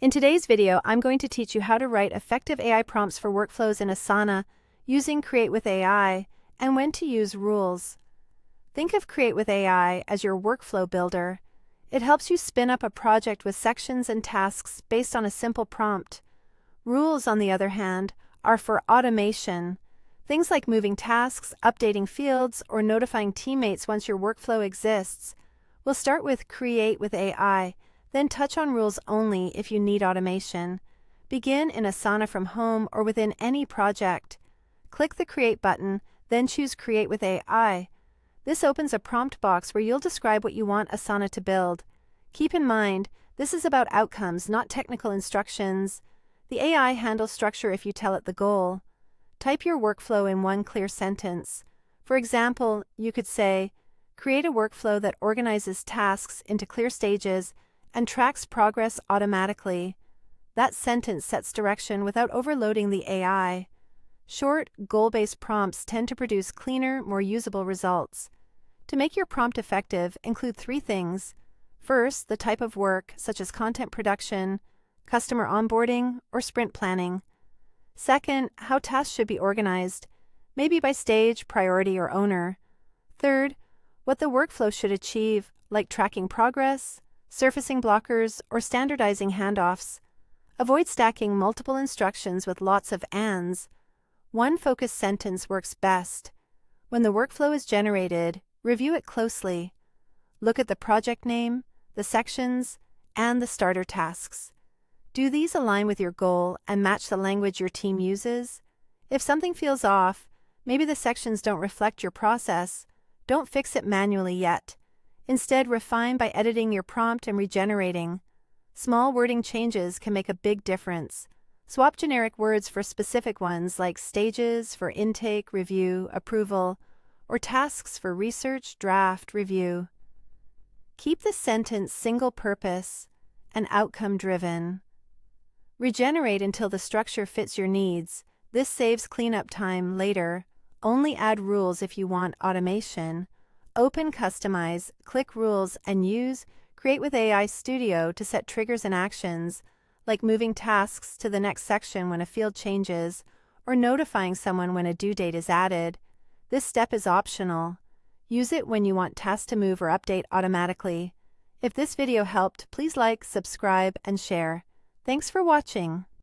In today's video, I'm going to teach you how to write effective AI prompts for workflows in Asana using Create with AI and when to use rules. Think of Create with AI as your workflow builder. It helps you spin up a project with sections and tasks based on a simple prompt. Rules, on the other hand, are for automation. Things like moving tasks, updating fields, or notifying teammates once your workflow exists. We'll start with Create with AI, then touch on rules only if you need automation. Begin in Asana from home or within any project. Click the Create button, then choose Create with AI. This opens a prompt box where you'll describe what you want Asana to build. Keep in mind, this is about outcomes, not technical instructions. The AI handles structure if you tell it the goal. Type your workflow in one clear sentence. For example, you could say, create a workflow that organizes tasks into clear stages and tracks progress automatically. That sentence sets direction without overloading the AI. Short, goal-based prompts tend to produce cleaner, more usable results. To make your prompt effective, include 3 things. First, the type of work, such as content production, customer onboarding, or sprint planning. Second, how tasks should be organized, maybe by stage, priority, or owner. Third, what the workflow should achieve, like tracking progress, surfacing blockers, or standardizing handoffs. Avoid stacking multiple instructions with lots of ands. One focused sentence works best. When the workflow is generated, review it closely. Look at the project name, the sections, and the starter tasks. Do these align with your goal and match the language your team uses? If something feels off, maybe the sections don't reflect your process, don't fix it manually yet. Instead, refine by editing your prompt and regenerating. Small wording changes can make a big difference. Swap generic words for specific ones like stages for intake, review, approval, or tasks for research, draft, review. Keep the sentence single-purpose and outcome-driven. Regenerate until the structure fits your needs. This saves cleanup time later. Only add rules if you want automation. Open Customize, click Rules, and use Create with AI Studio to set triggers and actions, like moving tasks to the next section when a field changes, or notifying someone when a due date is added. This step is optional. Use it when you want tasks to move or update automatically. If this video helped, please like, subscribe, and share. Thanks for watching.